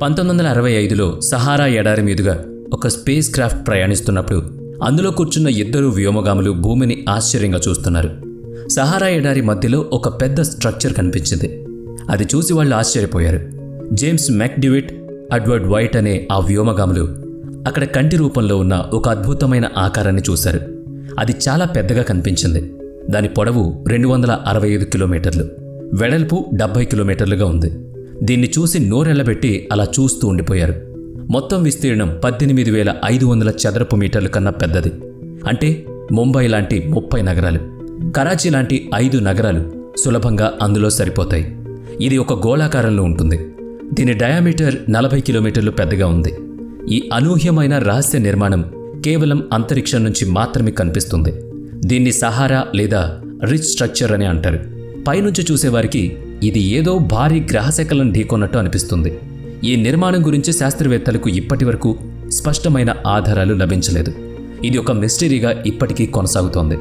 1965లో Sahara ఎడారి మీదుగా ఒక స్పేస్ క్రాఫ్ట్ ప్రయాణిస్తున్నప్పుడు అందులో కూర్చున్న ఇద్దరు వ్యోమగాములు భూమిని ఆశ్చర్యంగా చూస్తున్నారు. సహారా ఎడారి మధ్యలో ఒక పెద్ద స్ట్రక్చర్ కనిపించింది. అది చూసి వాళ్ళు ఆశ్చర్యపోయారు. జేమ్స్ మెక్డివిట్, ఎడ్వర్డ్ వైట్ అనే ఆ వ్యోమగాములు అక్కడ కంటి రూపంలో ఉన్న ఒక అద్భుతమైన ఆకారాన్ని చూశారు. అది చాలా పెద్దగా కనిపించింది. దాని పొడవు 265 కిలోమీటర్లు, వెడల్పు 70 కిలోమీటర్లుగా ఉంది. దీన్ని చూసి నోరెళ్లబెట్టి అలా చూస్తూ ఉండిపోయారు. మొత్తం విస్తీర్ణం 18,500 చదరపు మీటర్ల కన్నా పెద్దది. అంటే ముంబై లాంటి 30 నగరాలు, కరాచీ లాంటి 5 నగరాలు సులభంగా అందులో సరిపోతాయి. ఇది ఒక గోళాకారంలో ఉంటుంది. దీని డయామీటర్ 40 కిలోమీటర్లు పెద్దగా ఉంది. ఈ అనూహ్యమైన రహస్య నిర్మాణం కేవలం అంతరిక్షం నుంచి మాత్రమే కనిపిస్తుంది. దీన్ని సహారా లేదా రిచ్ స్ట్రక్చర్ అని అంటారు. పైనుంచి చూసేవారికి ఇది ఏదో భారీ గ్రహశకలం ఢీకొన్నట్టు అనిపిస్తుంది. ఈ నిర్మాణం గురించి శాస్త్రవేత్తలకు ఇప్పటివరకు స్పష్టమైన ఆధారాలు లభించలేదు. ఇది ఒక మిస్టరీగా ఇప్పటికీ కొనసాగుతోంది.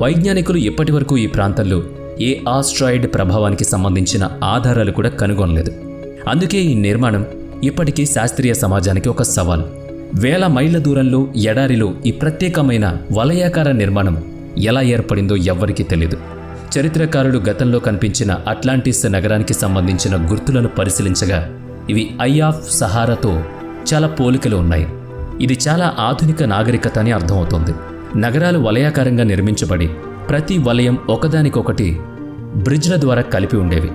వైజ్ఞానికులు ఇప్పటివరకు ఈ ప్రాంతంలో ఏ ఆస్ట్రాయిడ్ ప్రభావానికి సంబంధించిన ఆధారాలు కూడా కనుగొనలేదు. అందుకే ఈ నిర్మాణం ఇప్పటికీ శాస్త్రీయ సమాజానికి ఒక సవాల్. వేల మైళ్ళ దూరంలో ఎడారిలో ఈ ప్రత్యేకమైన వలయాకార నిర్మాణం ఎలా ఏర్పడిందో ఎవ్వరికీ తెలియదు. చరిత్రకారులు గతంలో కనిపించిన అట్లాంటిస్ నగరానికి సంబంధించిన గుర్తులను పరిశీలించగా ఇవి ఐ ఆఫ్ సహారాతో చాలా పోలికలు ఉన్నాయి. ఇది చాలా ఆధునిక నాగరికత అని అర్థమవుతోంది. నగరాలు వలయాకారంగా నిర్మించబడి ప్రతి వలయం ఒకదానికొకటి బ్రిడ్జ్ల ద్వారా కలిపి ఉండేవి.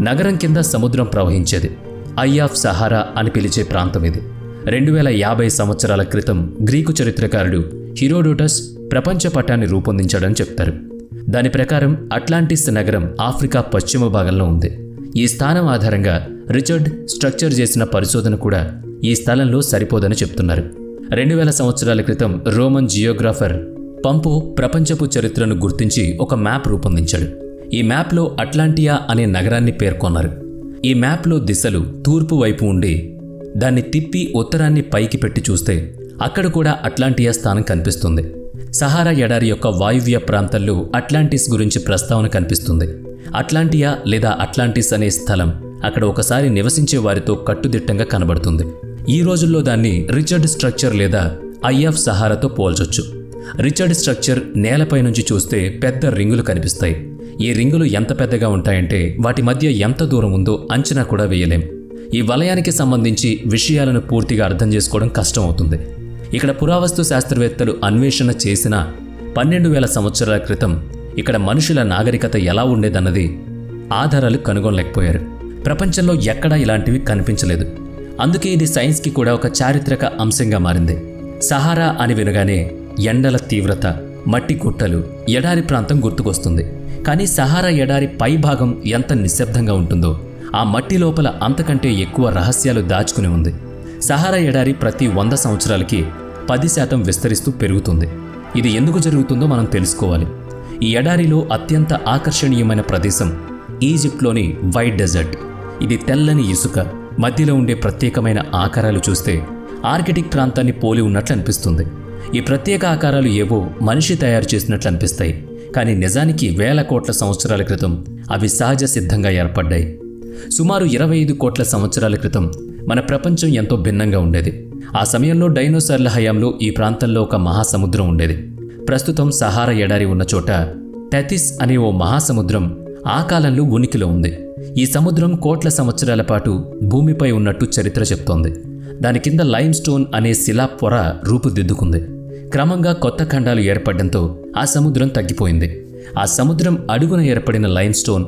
నగరం కింద సముద్రం ప్రవహించేది. ఐ ఆఫ్ సహారా అని పిలిచే ప్రాంతం ఇది. 2050 సంవత్సరాల క్రితం గ్రీకు చరిత్రకారుడు హీరోడోటస్ ప్రపంచ పటాన్ని రూపొందించాడని చెప్తారు. దాని ప్రకారం అట్లాంటిస్ నగరం ఆఫ్రికా పశ్చిమ భాగంలో ఉంది. ఈ స్థానం ఆధారంగా రిచర్డ్ స్ట్రక్చర్ చేసిన పరిశోధన కూడా ఈ స్థలంలో సరిపోదని చెప్తున్నారు. 2000 సంవత్సరాల క్రితం రోమన్ జియోగ్రాఫర్ పంపో ప్రపంచపు చరిత్రను గుర్తించి ఒక మ్యాప్ రూపొందించాడు. ఈ మ్యాప్లో అట్లాంటియా అనే నగరాన్ని పేర్కొన్నారు. ఈ మ్యాప్లో దిశలు తూర్పు వైపు ఉండి దాన్ని తిప్పి ఉత్తరాన్ని పైకి పెట్టి చూస్తే అక్కడ కూడా అట్లాంటియా స్థానం కనిపిస్తుంది. సహారా ఎడారి యొక్క వాయువ్య ప్రాంతాల్లో అట్లాంటిస్ గురించి ప్రస్తావన కనిపిస్తుంది. అట్లాంటియా లేదా అట్లాంటిస్ అనే స్థలం అక్కడ ఒకసారి నివసించే వారితో కట్టుదిట్టంగా కనబడుతుంది. ఈ రోజుల్లో దాన్ని రిచర్డ్ స్ట్రక్చర్ లేదా ఐ ఆఫ్ సహారాతో పోల్చొచ్చు. రిచర్డ్ స్ట్రక్చర్ నేలపై నుంచి చూస్తే పెద్ద రింగులు కనిపిస్తాయి. ఈ రింగులు ఎంత పెద్దగా ఉంటాయంటే వాటి మధ్య ఎంత దూరం ఉందో అంచనా కూడా వేయలేం. ఈ వలయానికి సంబంధించి విషయాలను పూర్తిగా అర్థం చేసుకోవడం కష్టం అవుతుంది. ఇక్కడ పురావస్తు శాస్త్రవేత్తలు అన్వేషణ చేసిన 12,000 సంవత్సరాల క్రితం ఇక్కడ మనుషుల నాగరికత ఎలా ఉండేదన్నది ఆధారాలు కనుగొనలేకపోయారు. ప్రపంచంలో ఎక్కడా ఇలాంటివి కనిపించలేదు. అందుకే ఇది సైన్స్కి కూడా ఒక చారిత్రక అంశంగా మారింది. సహారా అని వినగానే ఎండల తీవ్రత, మట్టి గుట్టలు, ఎడారి ప్రాంతం గుర్తుకొస్తుంది. కానీ సహారా ఎడారి పై భాగం ఎంత నిశ్శబ్దంగా ఉంటుందో ఆ మట్టి లోపల అంతకంటే ఎక్కువ రహస్యాలు దాచుకుని ఉంది. సహారా ఎడారి ప్రతి 100 సంవత్సరాలకి 10% విస్తరిస్తూ పెరుగుతుంది. ఇది ఎందుకు జరుగుతుందో మనం తెలుసుకోవాలి. ఈ ఎడారిలో అత్యంత ఆకర్షణీయమైన ప్రదేశం ఈజిప్ట్లోని వైట్ డెజర్ట్. ఇది తెల్లని ఇసుక, మధ్యలో ఉండే ప్రత్యేకమైన ఆకారాలు చూస్తే ఆర్కిటిక్ ప్రాంతాన్ని పోలి ఉన్నట్లు అనిపిస్తుంది. ఈ ప్రత్యేక ఆకారాలు ఏవో మనిషి తయారు చేసినట్లు అనిపిస్తాయి. కానీ నిజానికి వేల కోట్ల సంవత్సరాల క్రితం అవి సహజ సిద్ధంగా ఏర్పడ్డాయి. సుమారు 25 కోట్ల సంవత్సరాల క్రితం మన ప్రపంచం ఎంతో భిన్నంగా ఉండేది. ఆ సమయంలో డైనోసార్ల హయాంలో ఈ ప్రాంతంలో ఒక మహాసముద్రం ఉండేది. ప్రస్తుతం సహారా ఎడారి ఉన్న చోట టెథిస్ అనే ఓ మహాసముద్రం ఆ కాలంలో ఉనికిలో ఉంది. ఈ సముద్రం కోట్ల సంవత్సరాల పాటు భూమిపై ఉన్నట్టు చరిత్ర చెప్తోంది. దాని కింద లైమ్ స్టోన్ అనే శిలా పొర రూపుదిద్దుకుంది. క్రమంగా కొత్త ఖండాలు ఏర్పడడంతో ఆ సముద్రం తగ్గిపోయింది. ఆ సముద్రం అడుగున ఏర్పడిన లైమ్ స్టోన్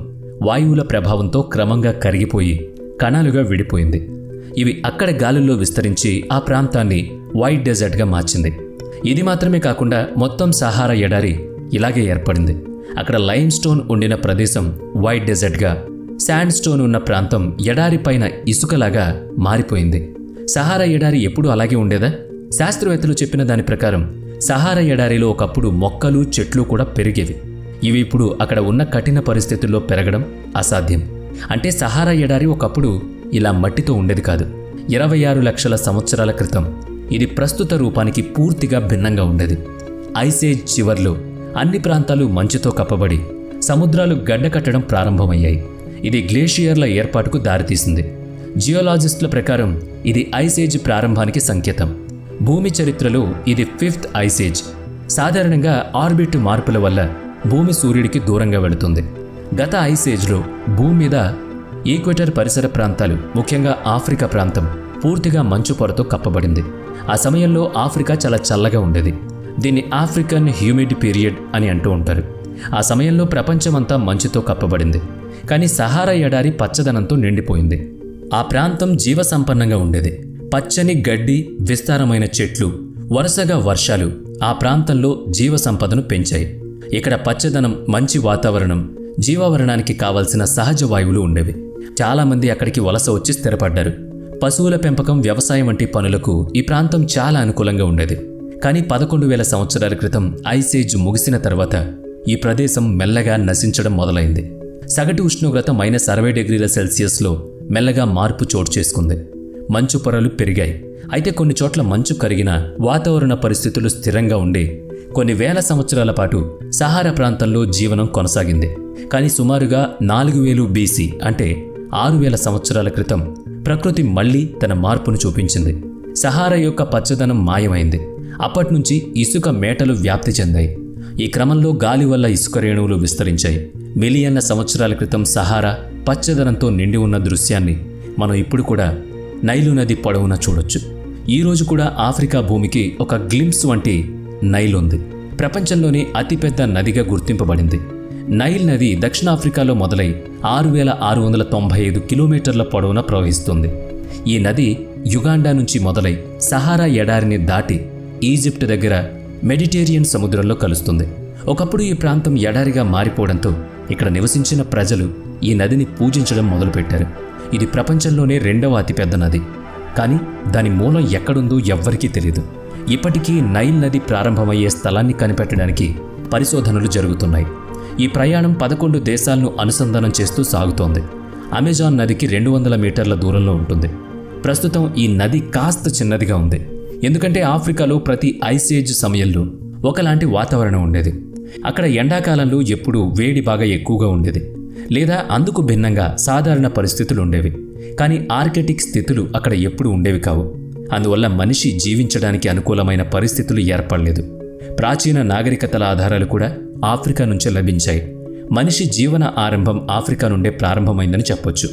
వాయువుల ప్రభావంతో క్రమంగా కరిగిపోయి కణాలుగా విడిపోయింది. ఇవి అక్కడ గాలుల్లో విస్తరించి ఆ ప్రాంతాన్ని వైట్ డెజర్ట్గా మార్చింది. ఇది మాత్రమే కాకుండా మొత్తం సహారా ఎడారి ఇలాగే ఏర్పడింది. అక్కడ లైమ్ స్టోన్ ఉండిన ప్రదేశం వైట్ డెజర్ట్గా, శాండ్ స్టోన్ ఉన్న ప్రాంతం ఎడారి పైన ఇసుకలాగా మారిపోయింది. సహారా ఎడారి ఎప్పుడూ అలాగే ఉండేదా? శాస్త్రవేత్తలు చెప్పిన దాని ప్రకారం సహారా ఎడారిలో ఒకప్పుడు మొక్కలు, చెట్లు కూడా పెరిగేవి. ఇవి ఇప్పుడు అక్కడ ఉన్న కఠిన పరిస్థితుల్లో పెరగడం అసాధ్యం. అంటే సహారా ఎడారి ఒకప్పుడు ఇలా మట్టితో ఉండేది కాదు. 26 లక్షల సంవత్సరాల క్రితం ఇది ప్రస్తుత రూపానికి పూర్తిగా భిన్నంగా ఉండేది. ఐసేజ్ చివర్లో అన్ని ప్రాంతాలు మంచుతో కప్పబడి సముద్రాలు గడ్డకట్టడం ప్రారంభమయ్యాయి. ఇది గ్లేషియర్ల ఏర్పాటుకు దారితీసింది. జియోలాజిస్టుల ప్రకారం ఇది ఐస్ ఏజ్ ప్రారంభానికి సంకేతం. భూమి చరిత్రలో ఇది 5th ఐస్ ఏజ్. సాధారణంగా ఆర్బిట్ మార్పుల వల్ల భూమి సూర్యుడికి దూరంగా వెళుతుంది. గత ఐస్ ఏజ్లో భూమి మీద ఈక్వెటర్ పరిసర ప్రాంతాలు, ముఖ్యంగా ఆఫ్రికా ప్రాంతం పూర్తిగా మంచు పొరతో కప్పబడింది. ఆ సమయంలో ఆఫ్రికా చాలా చల్లగా ఉండేది. దీన్ని ఆఫ్రికన్ హ్యూమిడ్ పీరియడ్ అని అంటూ ఉంటారు. ఆ సమయంలో ప్రపంచమంతా మంచుతో కప్పబడింది. కానీ సహారా ఎడారి పచ్చదనంతో నిండిపోయింది. ఆ ప్రాంతం జీవసంపన్నంగా ఉండేది. పచ్చని గడ్డి, విస్తారమైన చెట్లు, వరుసగా వర్షాలు ఆ ప్రాంతంలో జీవసంపదను పెంచాయి. ఇక్కడ పచ్చదనం, మంచి వాతావరణం, జీవావరణానికి కావలసిన సహజ వాయువులు ఉండేవి. చాలామంది అక్కడికి వలస వచ్చి స్థిరపడ్డారు. పశువుల పెంపకం, వ్యవసాయం వంటి పనులకు ఈ ప్రాంతం చాలా అనుకూలంగా ఉండేది. కానీ 11,000 సంవత్సరాల క్రితం ఐస్ ఏజ్ ముగిసిన తర్వాత ఈ ప్రదేశం మెల్లగా నశించడం మొదలైంది. సగటు ఉష్ణోగ్రత -60 డిగ్రీల సెల్సియస్లో మెల్లగా మార్పు చోటు చేసుకుంది. మంచు పొరలు పెరిగాయి. అయితే కొన్ని చోట్ల మంచు కరిగిన వాతావరణ పరిస్థితులు స్థిరంగా ఉండి కొన్ని వేల సంవత్సరాల పాటు సహారా ప్రాంతంలో జీవనం కొనసాగింది. కానీ సుమారుగా 4000 BC అంటే 6000 సంవత్సరాల క్రితం ప్రకృతి మళ్లీ తన మార్పును చూపించింది. సహారా యొక్క పచ్చదనం మాయమైంది. అప్పట్నుంచి ఇసుక మేటలు వ్యాప్తి చెందాయి. ఈ క్రమంలో గాలి వల్ల ఇసుక రేణువులు విస్తరించాయి. మిలియన్ల సంవత్సరాల క్రితం సహారా పచ్చదనంతో నిండి ఉన్న దృశ్యాన్ని మనం ఇప్పుడు కూడా నైలు నది పొడవునా చూడొచ్చు. ఈరోజు కూడా ఆఫ్రికా భూమికి ఒక గ్లింప్స్ వంటి నైల్ ఉంది. ప్రపంచంలోని అతిపెద్ద నదిగా గుర్తింపబడింది. నైల్ నది దక్షిణాఫ్రికాలో మొదలై 6695 కిలోమీటర్ల పొడవున ప్రవహిస్తుంది. ఈ నది యుగాండా నుంచి మొదలై సహారా ఎడారిని దాటి ఈజిప్ట్ దగ్గర మెడిటేరియన్ సముద్రంలో కలుస్తుంది. ఒకప్పుడు ఈ ప్రాంతం ఎడారిగా మారిపోవడంతో ఇక్కడ నివసించిన ప్రజలు ఈ నదిని పూజించడం మొదలుపెట్టారు. ఇది ప్రపంచంలోనే 2వ అతిపెద్ద నది. కానీ దాని మూలం ఎక్కడుందో ఎవ్వరికీ తెలియదు. ఇప్పటికీ నైల్ నది ప్రారంభమయ్యే స్థలాన్ని కనిపెట్టడానికి పరిశోధనలు జరుగుతున్నాయి. ఈ ప్రయాణం 11 దేశాలను అనుసంధానం చేస్తూ సాగుతోంది. అమెజాన్ నదికి 200 మీటర్ల దూరంలో ఉంటుంది. ప్రస్తుతం ఈ నది కాస్త చిన్నదిగా ఉంది. ఎందుకంటే ఆఫ్రికాలో ప్రతి ఐస్ ఏజ్ సమయంలో ఒకలాంటి వాతావరణం ఉండేది. అక్కడ ఎండాకాలంలో ఎప్పుడూ వేడి బాగా ఎక్కువగా ఉండేది, లేదా అందుకు భిన్నంగా సాధారణ పరిస్థితులు ఉండేవి. కానీ ఆర్కిటిక్ స్థితులు అక్కడ ఎప్పుడూ ఉండేవి కావు. అందువల్ల మనిషి జీవించడానికి అనుకూలమైన పరిస్థితులు ఏర్పడలేదు. ప్రాచీన నాగరికతల ఆధారాలు కూడా ఆఫ్రికా నుంచే లభించాయి. మనిషి జీవన ఆరంభం ఆఫ్రికా నుండే ప్రారంభమైందని చెప్పొచ్చు.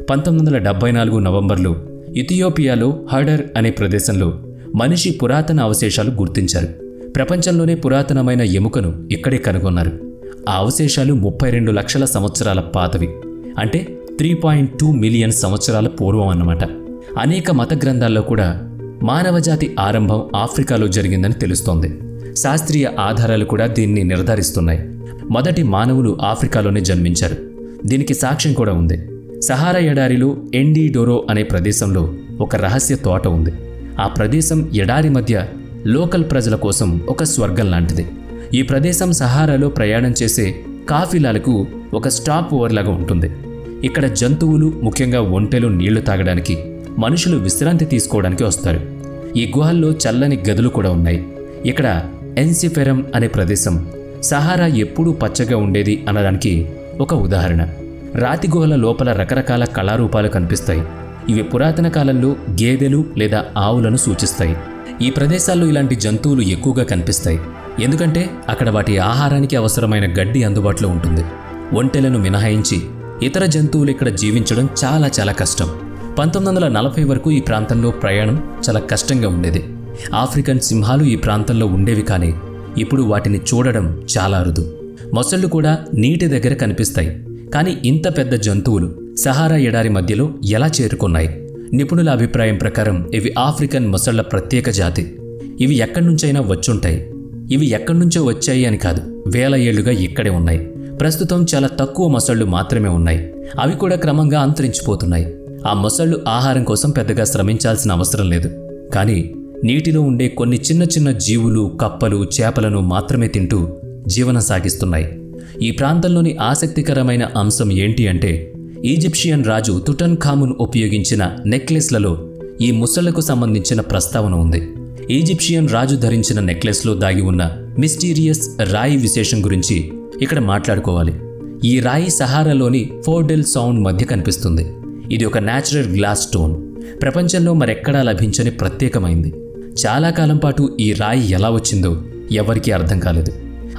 1974 నవంబర్లో ఇథియోపియాలో హడర్ అనే ప్రదేశంలో మనిషి పురాతన అవశేషాలు గుర్తించారు. ప్రపంచంలోనే పురాతనమైన ఎముకను ఇక్కడే కనుగొన్నారు. ఆ అవశేషాలు 32 లక్షల సంవత్సరాల పాతవి, అంటే 3.2 మిలియన్ సంవత్సరాల పూర్వం అన్నమాట. అనేక మత గ్రంథాల్లో కూడా మానవజాతి ఆరంభం ఆఫ్రికాలో జరిగిందని తెలుస్తోంది. శాస్త్రీయ ఆధారాలు కూడా దీన్ని నిర్ధారిస్తున్నాయి. మొదటి మానవులు ఆఫ్రికాలోనే జన్మించారు. దీనికి సాక్ష్యం కూడా ఉంది. సహారా ఎడారిలో ఎండి డోరో అనే ప్రదేశంలో ఒక రహస్య తోట ఉంది. ఆ ప్రదేశం ఎడారి మధ్య లోకల్ ప్రజల కోసం ఒక స్వర్గం లాంటిది. ఈ ప్రదేశం సహారాలో ప్రయాణం చేసే కాఫిలాలకు ఒక స్టాప్ ఓవర్ లాగా ఉంటుంది. ఇక్కడ జంతువులు, ముఖ్యంగా ఒంటెలు నీళ్లు తాగడానికి, మనుషులు విశ్రాంతి తీసుకోవడానికి వస్తారు. ఈ గుహల్లో చల్లని గదులు కూడా ఉన్నాయి. ఇక్కడ ఎన్సిఫెరమ్ అనే ప్రదేశం సహారా ఎప్పుడూ పచ్చగా ఉండేది అనడానికి ఒక ఉదాహరణ. రాతి గుహల లోపల రకరకాల కళారూపాలు కనిపిస్తాయి. ఇవి పురాతన కాలంలో గేదెలు లేదా ఆవులను సూచిస్తాయి. ఈ ప్రదేశాల్లో ఇలాంటి జంతువులు ఎక్కువగా కనిపిస్తాయి, ఎందుకంటే అక్కడ వాటి ఆహారానికి అవసరమైన గడ్డి అందుబాటులో ఉంటుంది. ఒంటెలను మినహాయించి ఇతర జంతువులు ఇక్కడ జీవించడం చాలా కష్టం. 1940 వరకు ఈ ప్రాంతంలో ప్రయాణం చాలా కష్టంగా ఉండేది. ఆఫ్రికన్ సింహాలు ఈ ప్రాంతంలో ఉండేవి, కానీ ఇప్పుడు వాటిని చూడడం చాలా అరుదు. మొసళ్ళు కూడా నీటి దగ్గర కనిపిస్తాయి. కానీ ఇంత పెద్ద జంతువులు సహారా ఎడారి మధ్యలో ఎలా చేరుకున్నాయి? నిపుణుల అభిప్రాయం ప్రకారం ఇవి ఆఫ్రికన్ మొసళ్ల ప్రత్యేక జాతి. ఇవి ఎక్కడి నుంచైనా వచ్చుంటాయి. ఇవి ఎక్కడి నుంచో వచ్చాయి అని కాదు, వేల ఏళ్లుగా ఇక్కడే ఉన్నాయి. ప్రస్తుతం చాలా తక్కువ మొసళ్ళు మాత్రమే ఉన్నాయి. అవి కూడా క్రమంగా అంతరించిపోతున్నాయి. ఆ మొసళ్ళు ఆహారం కోసం పెద్దగా శ్రమించాల్సిన అవసరం లేదు. కానీ నీటిలో ఉండే కొన్ని చిన్న జీవులు, కప్పలు, చేపలను మాత్రమే తింటూ జీవనం సాగిస్తున్నాయి. ఈ ప్రాంతంలోని ఆసక్తికరమైన అంశం ఏంటి అంటే, ఈజిప్షియన్ రాజు తుటన్ ఖామున్ ఉపయోగించిన నెక్లెస్లలో ఈ ముసళ్లకు సంబంధించిన ప్రస్తావన ఉంది. ఈజిప్షియన్ రాజు ధరించిన నెక్లెస్లో దాగి ఉన్న మిస్టీరియస్ రాయి విశేషం గురించి ఇక్కడ మాట్లాడుకోవాలి. ఈ రాయి సహారాలోని ఫోర్డెల్ సౌండ్ మధ్య కనిపిస్తుంది. ఇది ఒక న్యాచురల్ గ్లాస్ స్టోన్. ప్రపంచంలో మరెక్కడా లభించని ప్రత్యేకమైంది. చాలా కాలం పాటు ఈ రాయి ఎలా వచ్చిందో ఎవరికీ అర్థం కాలేదు.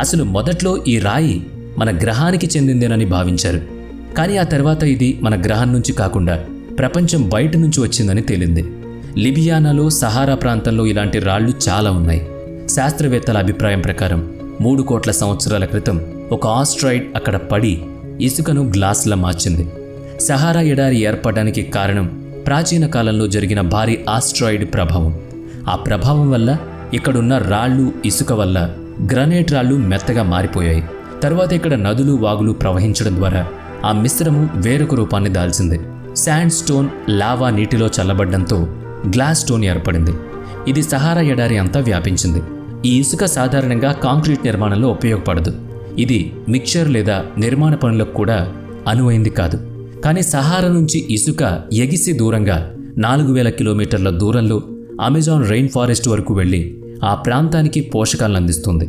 అసలు మొదట్లో ఈ రాయి మన గ్రహానికి చెందిందేనని భావించారు. కానీ ఆ తర్వాత ఇది మన గ్రహం నుంచి కాకుండా ప్రపంచం బయట నుంచి వచ్చిందని తేలింది. లిబియానాలో సహారా ప్రాంతంలో ఇలాంటి రాళ్లు చాలా ఉన్నాయి. శాస్త్రవేత్తల అభిప్రాయం ప్రకారం 3 కోట్ల సంవత్సరాల క్రితం ఒక ఆస్ట్రాయిడ్ అక్కడ పడి ఇసుకను గ్లాసులా మార్చింది. సహారా ఎడారి ఏర్పడడానికి కారణం ప్రాచీన కాలంలో జరిగిన భారీ ఆస్ట్రాయిడ్ ప్రభావం. ఆ ప్రభావం వల్ల ఇక్కడున్న రాళ్ళు, ఇసుక వల్ల గ్రనైట్ రాళ్ళు మెత్తగా మారిపోయాయి. తర్వాత ఇక్కడ నదులు, వాగులు ప్రవహించడం ద్వారా ఆ మిశ్రమం వేరొక రూపాన్ని దాల్చింది. శాండ్ స్టోన్, లావా నీటిలో చల్లబడ్డంతో గ్లాస్ స్టోన్ ఏర్పడింది. ఇది సహారా ఎడారి అంతా వ్యాపించింది. ఈ ఇసుక సాధారణంగా కాంక్రీట్ నిర్మాణంలో ఉపయోగపడదు. ఇది మిక్చర్ లేదా నిర్మాణ పనులకు కూడా అనువైంది కాదు. కానీ సహారా నుంచి ఇసుక ఎగిసి దూరంగా 4000 కిలోమీటర్ల దూరంలో అమెజాన్ రెయిన్ ఫారెస్ట్ వరకు వెళ్ళి ఆ ప్రాంతానికి పోషకాలను అందిస్తుంది.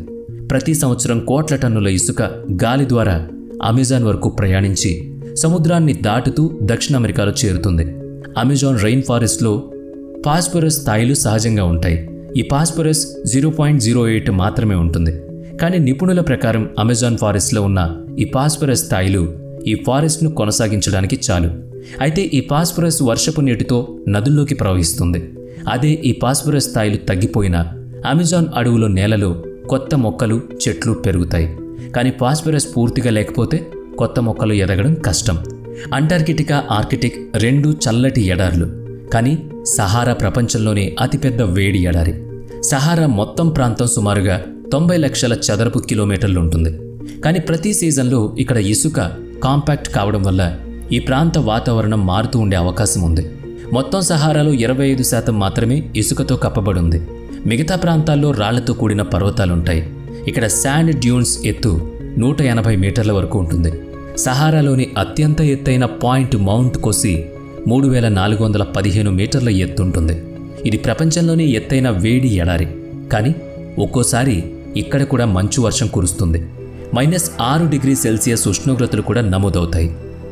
ప్రతి సంవత్సరం కోట్ల టన్నుల ఇసుక గాలి ద్వారా అమెజాన్ వరకు ప్రయాణించి సముద్రాన్ని దాటుతూ దక్షిణ అమెరికాలో చేరుతుంది. అమెజాన్ రెయిన్ ఫారెస్ట్లో ఫాస్ఫరస్ స్థాయిలు సహజంగా ఉంటాయి. ఈ ఫాస్ఫరస్ 0.08 మాత్రమే ఉంటుంది. కానీ నిపుణుల ప్రకారం అమెజాన్ ఫారెస్ట్లో ఉన్న ఈ ఫాస్ఫరస్ స్థాయిలు ఈ ఫారెస్ట్ను కొనసాగించడానికి చాలు. అయితే ఈ ఫాస్ఫరస్ వర్షపు నీటితో నదుల్లోకి ప్రవహిస్తుంది. అదే ఈ ఫాస్ఫరస్ స్థాయిలు తగ్గిపోయినా అమెజాన్ అడవులో నేలలో కొత్త మొక్కలు, చెట్లు పెరుగుతాయి. కానీ ఫాస్ఫరస్ పూర్తిగా లేకపోతే కొత్త మొక్కలు ఎదగడం కష్టం. అంటార్కిటికా, ఆర్కిటిక్ రెండూ చల్లటి ఎడార్లు. కానీ సహారా ప్రపంచంలోనే అతిపెద్ద వేడి ఎడారి. సహారా మొత్తం ప్రాంతం సుమారుగా 90 లక్షల చదరపు కిలోమీటర్లు ఉంటుంది. కానీ ప్రతి సీజన్లో ఇక్కడ ఇసుక కాంపాక్ట్ కావడం వల్ల ఈ ప్రాంత వాతావరణం మారుతూ ఉండే అవకాశం ఉంది. మొత్తం సహారాలో 25% మాత్రమే ఇసుకతో కప్పబడి ఉంది. మిగతా ప్రాంతాల్లో రాళ్లతో కూడిన పర్వతాలుంటాయి. ఇక్కడ శాండ్ డ్యూన్స్ ఎత్తు 180 మీటర్ల వరకు ఉంటుంది. సహారాలోని అత్యంత ఎత్తైన పాయింట్ మౌంట్ కోసి 3415 మీటర్ల ఎత్తుంటుంది. ఇది ప్రపంచంలోనే ఎత్తైన వేడి ఎడారి. కానీ ఒక్కోసారి ఇక్కడ కూడా మంచు వర్షం కురుస్తుంది. -6 డిగ్రీ సెల్సియస్ ఉష్ణోగ్రతలు కూడా నమోదవుతాయి.